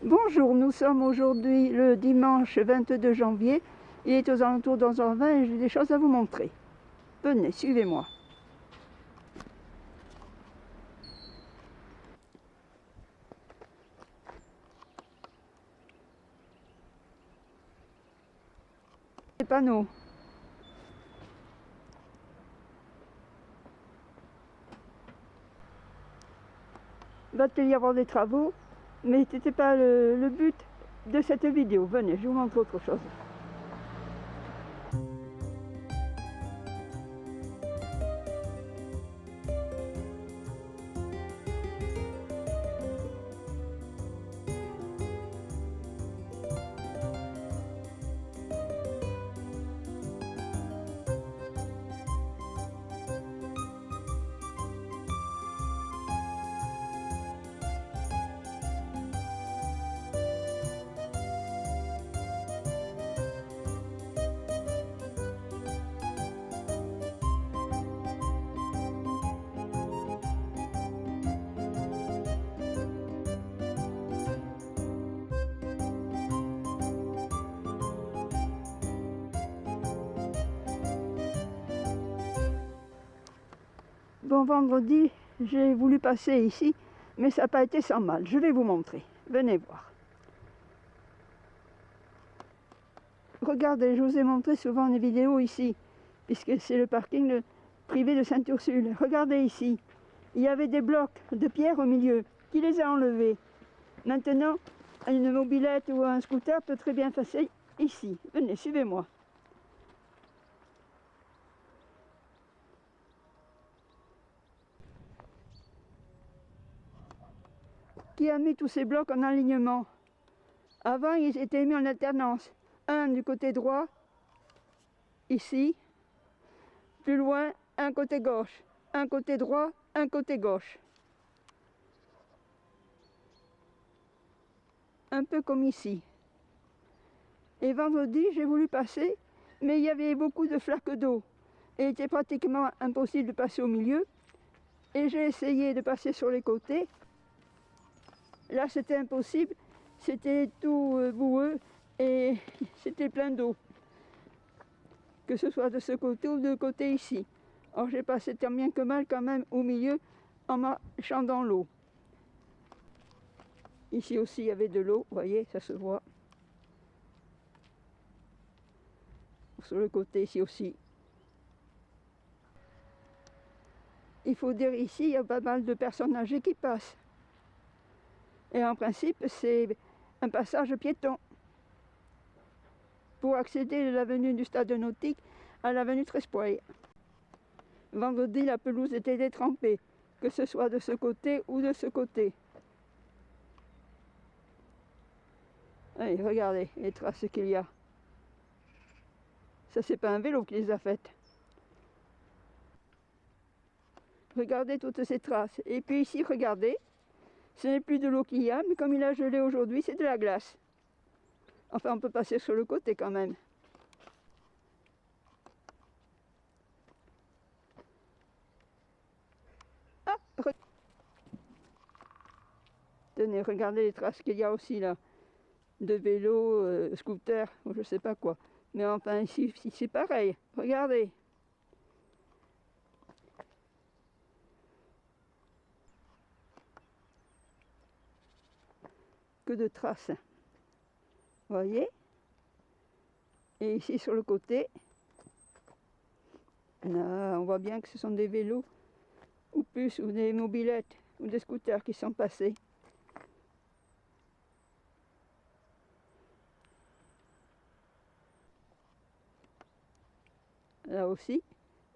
Bonjour, nous sommes aujourd'hui le dimanche 22 janvier. Il est aux alentours d'11h20 et j'ai des choses à vous montrer. Venez, suivez-moi. Les panneaux. Va-t-il y avoir des travaux? Mais ce n'était pas le but de cette vidéo. Venez, je vous montre autre chose. Bon, vendredi, j'ai voulu passer ici, mais ça n'a pas été sans mal. Je vais vous montrer. Venez voir. Regardez, je vous ai montré souvent des vidéos ici, puisque c'est le parking privé de Sainte-Ursule. Regardez ici, il y avait des blocs de pierre au milieu. Qui les a enlevés? Maintenant, une mobilette ou un scooter peut très bien passer ici. Venez, suivez-moi. Qui a mis tous ces blocs en alignement? Avant, ils étaient mis en alternance. Un du côté droit, ici. Plus loin, un côté gauche. Un côté droit, un côté gauche. Un peu comme ici. Et vendredi, j'ai voulu passer, mais il y avait beaucoup de flaques d'eau. Et il était pratiquement impossible de passer au milieu. Et j'ai essayé de passer sur les côtés. Là, c'était impossible. C'était tout boueux et c'était plein d'eau. Que ce soit de ce côté ou de côté ici. Or, j'ai passé tant bien que mal quand même au milieu en marchant dans l'eau. Ici aussi, il y avait de l'eau, vous voyez, ça se voit. Sur le côté, ici aussi. Il faut dire ici, il y a pas mal de personnes âgées qui passent. Et en principe, c'est un passage piéton pour accéder de l'avenue du Stade Nautique à l'avenue Trespoil. Vendredi, la pelouse était détrempée, que ce soit de ce côté ou de ce côté. Allez, regardez les traces qu'il y a. Ça, c'est pas un vélo qui les a faites. Regardez toutes ces traces. Et puis ici, regardez, ce n'est plus de l'eau qu'il y a, mais comme il a gelé aujourd'hui, c'est de la glace. Enfin, on peut passer sur le côté quand même. Ah, tenez, regardez les traces qu'il y a aussi là. De vélos, scooters, je ne sais pas quoi. Mais enfin, ici c'est pareil. Regardez. Que de traces. Vous voyez? Et ici sur le côté, là, on voit bien que ce sont des vélos, ou plus, ou des mobylettes, ou des scooters qui sont passés. Là aussi,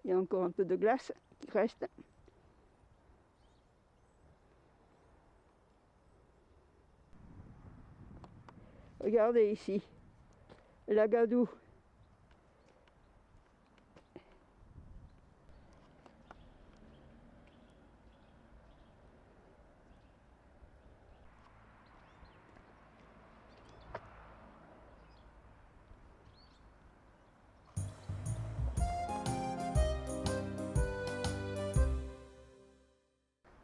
il y a encore un peu de glace qui reste. Regardez ici, la gadoue.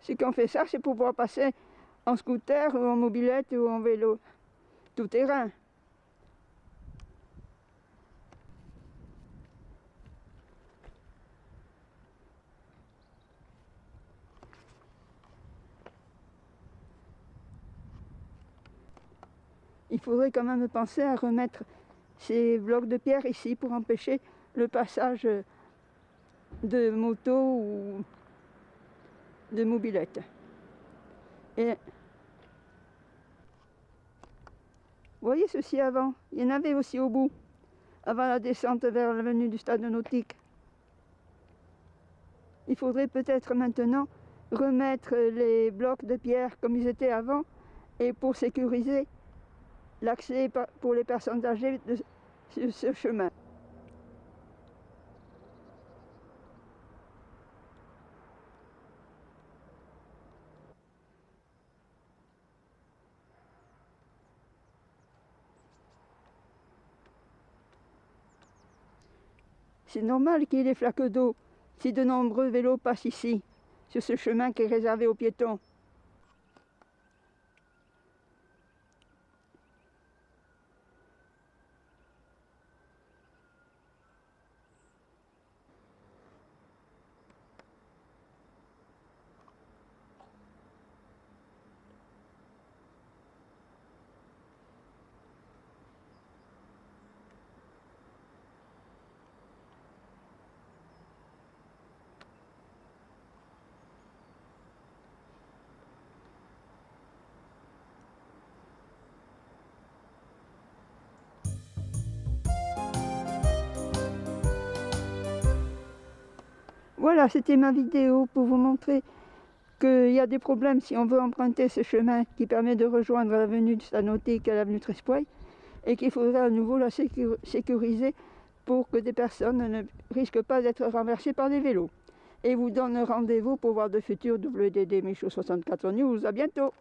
Ceux qui ont fait ça, c'est pour pouvoir passer en scooter ou en mobilette ou en vélo tout terrain. Il faudrait quand même penser à remettre ces blocs de pierre ici pour empêcher le passage de motos ou de mobilettes. Et vous voyez ceci avant, il y en avait aussi au bout, avant la descente vers l'avenue du stade nautique. Il faudrait peut-être maintenant remettre les blocs de pierre comme ils étaient avant et pour sécuriser l'accès pour les personnes âgées de ce chemin. C'est normal qu'il y ait des flaques d'eau si de nombreux vélos passent ici, sur ce chemin qui est réservé aux piétons. Voilà, c'était ma vidéo pour vous montrer qu'il y a des problèmes si on veut emprunter ce chemin qui permet de rejoindre l'avenue du Stade Nautique et l'avenue Trespoy, et qu'il faudrait à nouveau la sécuriser pour que des personnes ne risquent pas d'être renversées par des vélos. Et vous donne rendez-vous pour voir de futurs WDD Michaud 64 News. À bientôt!